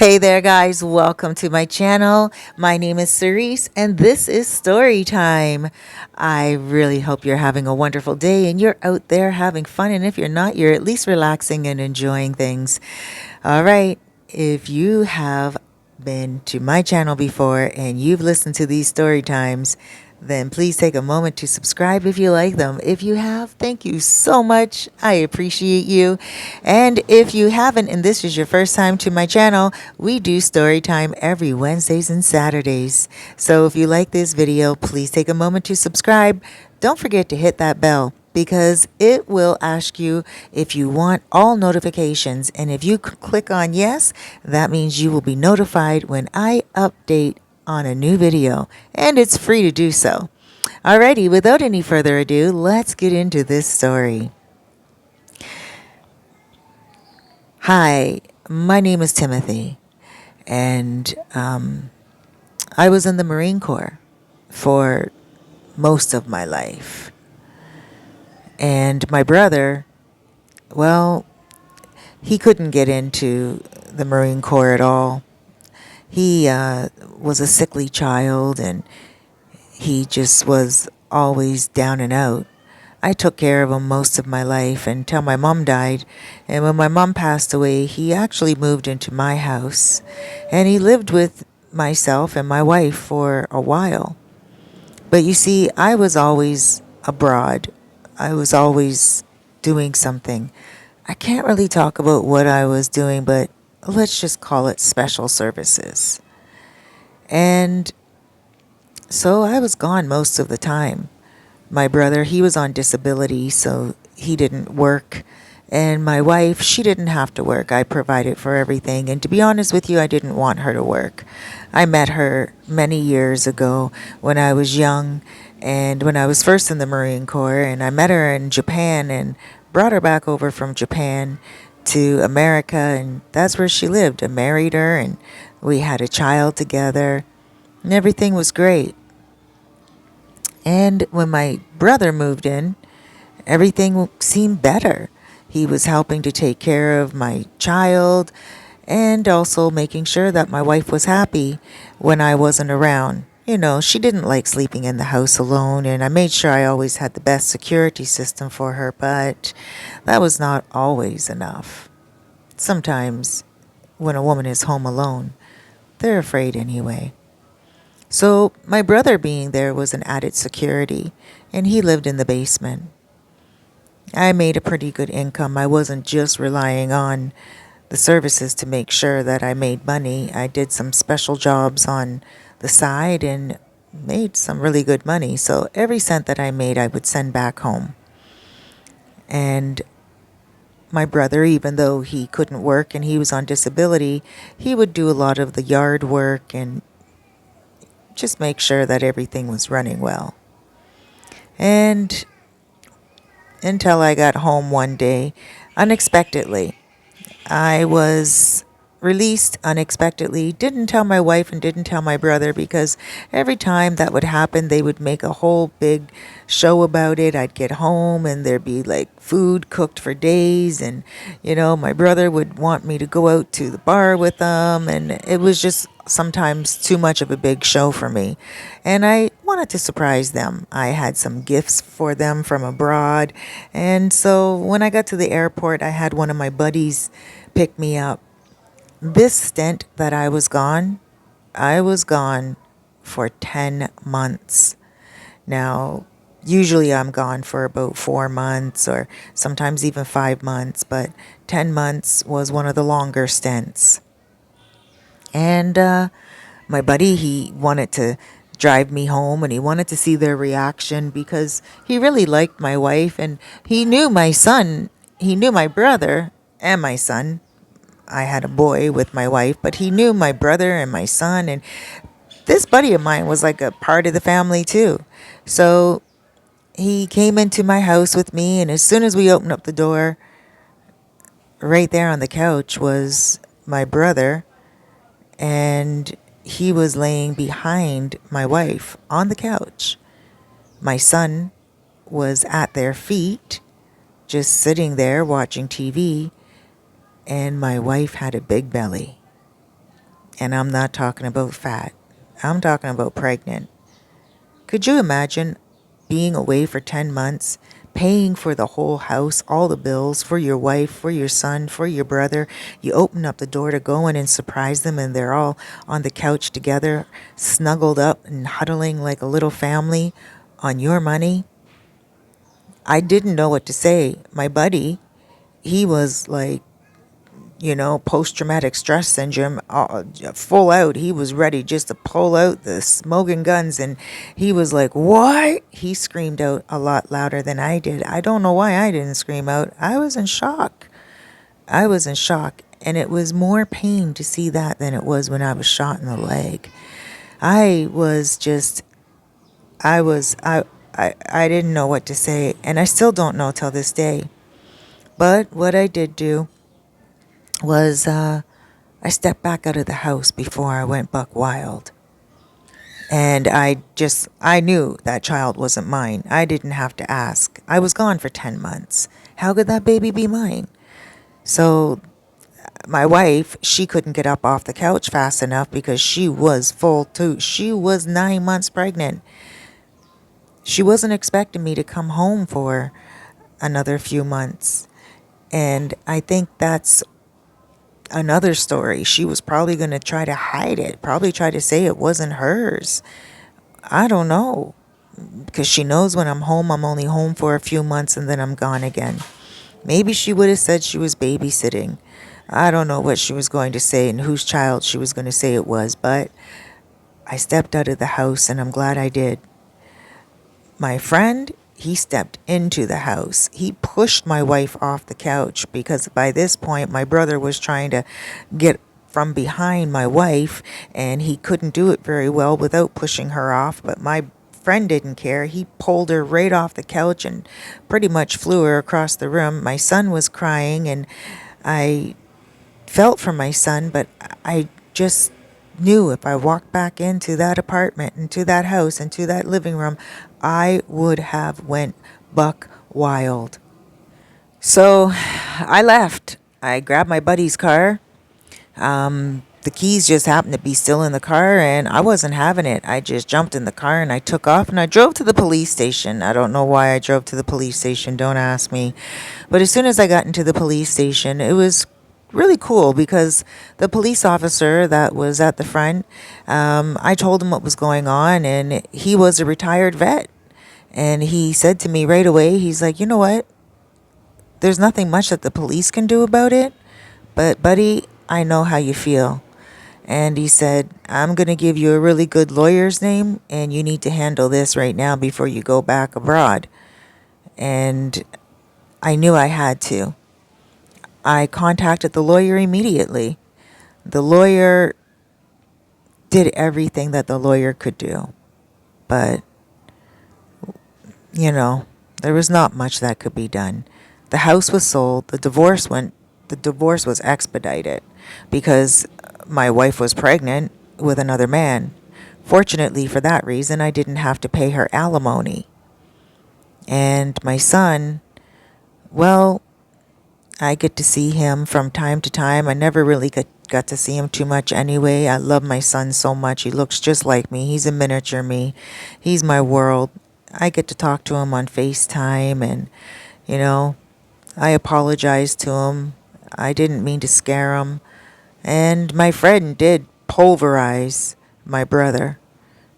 Hey there, guys. Welcome to my channel. My name is Cerise, and this is Story Time. I really hope you're having a wonderful day and you're out there having fun. And if you're not, you're at least relaxing and enjoying things. All right. If you have been to my channel before and you've listened to these story times, then please take a moment to subscribe if you like them. If you have, thank you so much. I appreciate you. And if you haven't, and this is your first time to my channel, we do story time every Wednesdays and Saturdays. So if you like this video, please take a moment to subscribe. Don't forget to hit that bell because it will ask you if you want all notifications. And if you click on yes, that means you will be notified when I update on a new video, and it's free to do so. Alrighty, without any further ado, let's get into this story. Hi, my name is Timothy, and I was in the Marine Corps for most of my life. And my brother, well, he couldn't get into the Marine Corps at all. He was a sickly child, and he just was always down and out. I took care of him most of my life until my mom died. And when my mom passed away, he actually moved into my house. And he lived with myself and my wife for a while. But you see, I was always abroad. I was always doing something. I can't really talk about what I was doing, but let's just call it special services. And so I was gone most of the time. My brother, he was on disability, so he didn't work. And my wife, she didn't have to work. I provided for everything. And to be honest with you, I didn't want her to work. I met her many years ago when I was young and when I was first in the Marine Corps. And I met her in Japan and brought her back over from Japan to America. And that's where she lived. I married her and we had a child together. And everything was great. And when my brother moved in, everything seemed better. He was helping to take care of my child and also making sure that my wife was happy when I wasn't around. You know, she didn't like sleeping in the house alone, and I made sure I always had the best security system for her, but that was not always enough. Sometimes, when a woman is home alone, they're afraid anyway. So my brother being there was an added security, and he lived in the basement. I made a pretty good income. I wasn't just relying on the services to make sure that I made money. I did some special jobs on the side and made some really good money. So every cent that I made, I would send back home. And my brother, even though he couldn't work and he was on disability, he would do a lot of the yard work and just make sure that everything was running well. And until I got home one day, unexpectedly, I was released unexpectedly. Didn't tell my wife and didn't tell my brother because every time that would happen, they would make a whole big show about it. I'd get home and there'd be like food cooked for days. And, you know, my brother would want me to go out to the bar with them. And it was just sometimes too much of a big show for me. And I wanted to surprise them. I had some gifts for them from abroad. And so when I got to the airport, I had one of my buddies pick me up. This stint that I was gone for 10 months. Now, usually I'm gone for about 4 months or sometimes even 5 months, but 10 months was one of the longer stints. And my buddy, he wanted to drive me home and he wanted to see their reaction because he really liked my wife and he knew my son, he knew my brother and my son. I had a boy with my wife, but he knew my brother and my son. And this buddy of mine was like a part of the family too. So he came into my house with me. And as soon as we opened up the door, right there on the couch was my brother. And he was laying behind my wife on the couch. My son was at their feet, just sitting there watching TV. And my wife had a big belly. And I'm not talking about fat. I'm talking about pregnant. Could you imagine being away for 10 months, paying for the whole house, all the bills for your wife, for your son, for your brother? You open up the door to go in and surprise them, and they're all on the couch together, snuggled up and huddling like a little family on your money. I didn't know what to say. My buddy, he was like, post traumatic stress syndrome, full out. He was ready just to pull out the smoking guns. And he was like, "What?" He screamed out a lot louder than I did. I don't know why I didn't scream out. I was in shock. I was in shock. And it was more pain to see that than it was when I was shot in the leg. I was just, I was, I didn't know what to say. And I still don't know till this day. But what I did do was I stepped back out of the house before I went buck wild. And I knew that child wasn't mine. I didn't have to ask. I was gone for 10 months. How could that baby be mine? So my wife, she couldn't get up off the couch fast enough because she was full too. She was 9 months pregnant. She wasn't expecting me to come home for another few months. And I think that's another story. She was probably going to try to hide it, probably try to say it wasn't hers. I don't know. Because she knows when I'm home, I'm only home for a few months and then I'm gone again. Maybe she would have said she was babysitting. I don't know what she was going to say and whose child she was going to say it was, but I stepped out of the house and I'm glad I did. My friend, he stepped into the house. He pushed my wife off the couch because by this point my brother was trying to get from behind my wife and he couldn't do it very well without pushing her off. But my friend didn't care. He pulled her right off the couch and pretty much flew her across the room. My son was crying and I felt for my son, but I just knew if I walked back into that apartment, into that house, into that living room, I would have went buck wild. So I left. I grabbed my buddy's car. The keys just happened to be still in the car, and I wasn't having it. I just jumped in the car and I took off and I drove to the police station. I don't know why I drove to the police station, don't ask me. But as soon as I got into the police station, it was really cool because the police officer that was at the front, I told him what was going on, and he was a retired vet. And he said to me right away, he's like, "You know what? There's nothing much that the police can do about it, but buddy, I know how you feel." And he said, "I'm going to give you a really good lawyer's name, and you need to handle this right now before you go back abroad." And I knew I had to. I contacted the lawyer immediately. The lawyer did everything that the lawyer could do. But, there was not much that could be done. The house was sold. The divorce was expedited because my wife was pregnant with another man. Fortunately, for that reason, I didn't have to pay her alimony. And my son, well, I get to see him from time to time. I never really got to see him too much anyway. I love my son so much. He looks just like me. He's a miniature me. He's my world. I get to talk to him on FaceTime and, I apologized to him. I didn't mean to scare him. And my friend did pulverize my brother.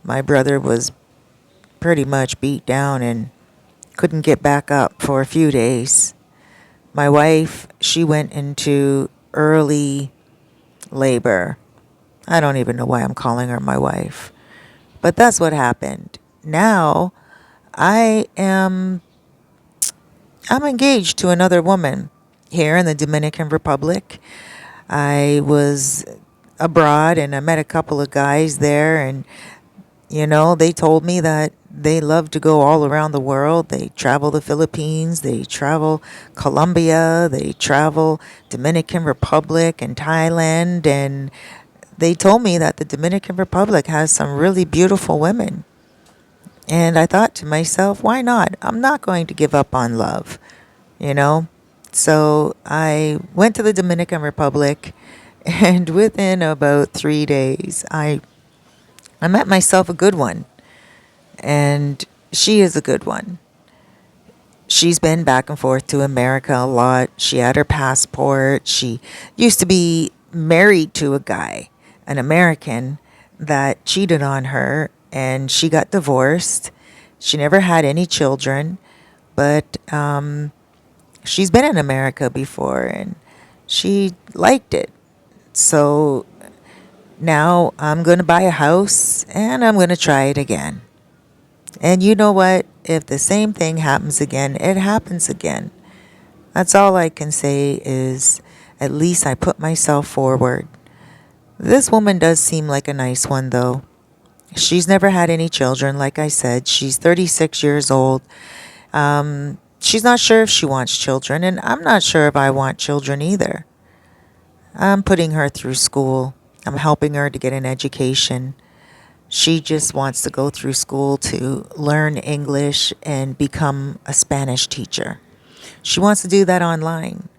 My brother was pretty much beat down and couldn't get back up for a few days. My wife, she went into early labor. I don't even know why I'm calling her my wife. But that's what happened. Now, I'm engaged to another woman here in the Dominican Republic. I was abroad and I met a couple of guys there, and they told me that they love to go all around the world. They travel the Philippines, they travel Colombia, they travel Dominican Republic and Thailand, and they told me that the Dominican Republic has some really beautiful women. And I thought to myself, why not? I'm not going to give up on love, you know? So I went to the Dominican Republic And within about 3 days, I met myself a good one. And she is a good one. She's been back and forth to America a lot. She had her passport. She used to be married to a guy, an American, that cheated on her, and she got divorced. She never had any children, but she's been in America before and she liked it. So now I'm going to buy a house and I'm going to try it again. And you know what? If the same thing happens again, it happens again. That's all I can say is at least I put myself forward. This woman does seem like a nice one, though. She's never had any children, like I said. She's 36 years old. She's not sure if she wants children, and I'm not sure if I want children either. I'm putting her through school. I'm helping her to get an education. She just wants to go through school to learn English and become a Spanish teacher. She wants to do that online.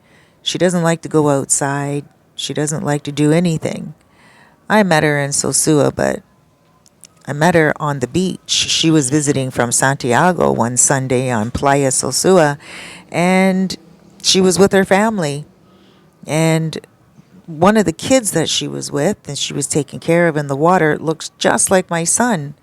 She doesn't like to go outside. She doesn't like to do anything. I met her in Sosua, but I met her on the beach. She was visiting from Santiago one Sunday on Playa Sosua, and she was with her family. And one of the kids that she was with and she was taking care of in the water looks just like my son.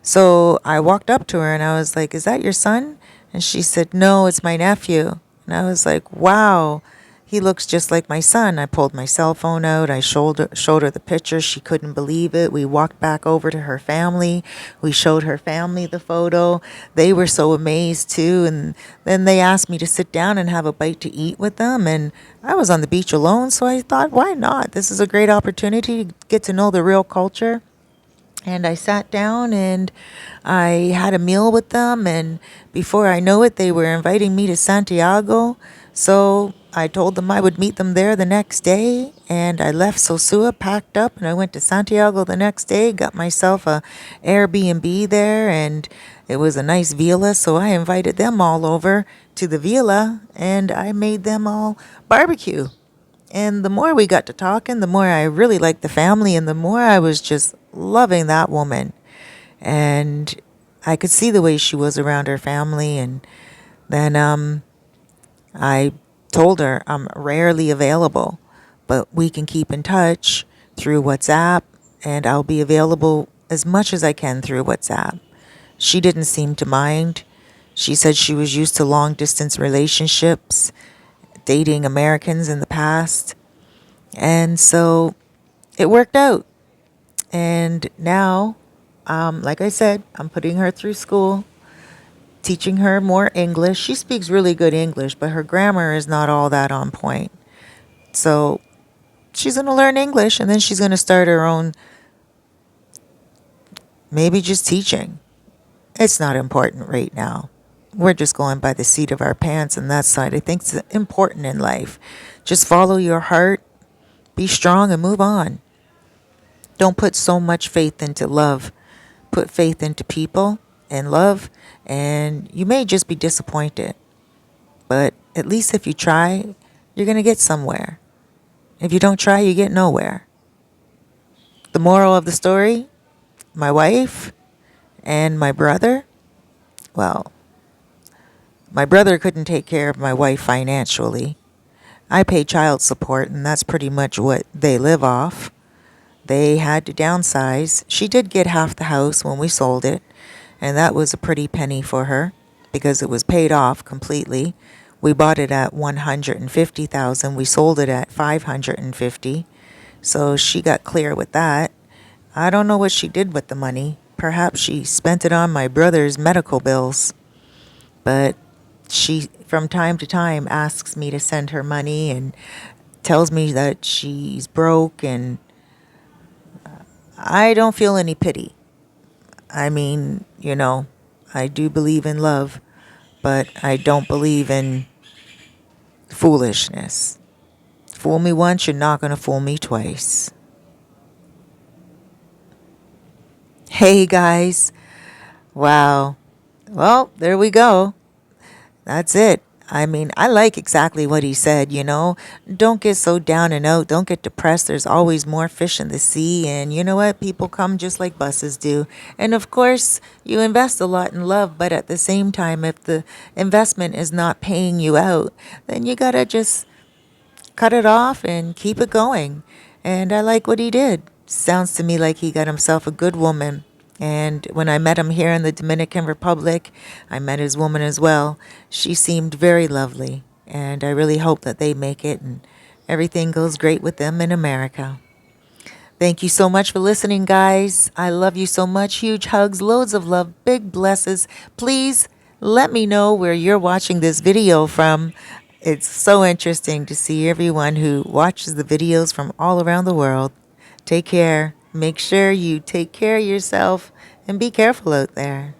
So I walked up to her and I was like, "Is that your son?" And she said, "No, it's my nephew." And I was like, "Wow, he looks just like my son." I pulled my cell phone out. I showed her the picture. She couldn't believe it. We walked back over to her family. We showed her family the photo. They were so amazed too. And then they asked me to sit down and have a bite to eat with them. And I was on the beach alone, so I thought, why not? This is a great opportunity to get to know the real culture. And I sat down and I had a meal with them. And before I know it, they were inviting me to Santiago. So I told them I would meet them there the next day. And I left Sosua, packed up, and I went to Santiago the next day, got myself a Airbnb there. And it was a nice villa. So I invited them all over to the villa and I made them all barbecue. And the more we got to talking, the more I really liked the family and the more I was just loving that woman. And I could see the way she was around her family. And then I told her I'm rarely available, but we can keep in touch through WhatsApp and I'll be available as much as I can through WhatsApp. She didn't seem to mind. She said she was used to long distance relationships, dating Americans in the past. And so it worked out. And now, like I said, I'm putting her through school, teaching her more English. She speaks really good English, but her grammar is not all that on point. So she's going to learn English and then she's going to start her own, maybe just teaching. It's not important right now. We're just going by the seat of our pants, and that side I think is important in life. Just follow your heart, be strong, and move on. Don't put so much faith into love. Put faith into people and love, and you may just be disappointed. But at least if you try, you're going to get somewhere. If you don't try, you get nowhere. The moral of the story, my wife and my brother, well, my brother couldn't take care of my wife financially. I pay child support, and that's pretty much what they live off. They had to downsize. She did get half the house when we sold it, and that was a pretty penny for her because it was paid off completely. We bought it at 150,000. We sold it at 550. So she got clear with that. I don't know what she did with the money. Perhaps she spent it on my brother's medical bills. But she, from time to time, asks me to send her money and tells me that she's broke, and I don't feel any pity. I mean, I do believe in love, but I don't believe in foolishness. Fool me once, you're not going to fool me twice. Hey guys. Wow. Well, there we go. That's it. I mean, I like exactly what he said, you know. Don't get so down and out. Don't get depressed. There's always more fish in the sea. And you know what? People come just like buses do. And of course, you invest a lot in love. But at the same time, if the investment is not paying you out, then you got to just cut it off and keep it going. And I like what he did. Sounds to me like he got himself a good woman. And when I met him here in the Dominican Republic, I met his woman as well. She seemed very lovely. And I really hope that they make it and everything goes great with them in America. Thank you so much for listening, guys. I love you so much. Huge hugs, loads of love, big blesses. Please let me know where you're watching this video from. It's so interesting to see everyone who watches the videos from all around the world. Take care. Make sure you take care of yourself and be careful out there.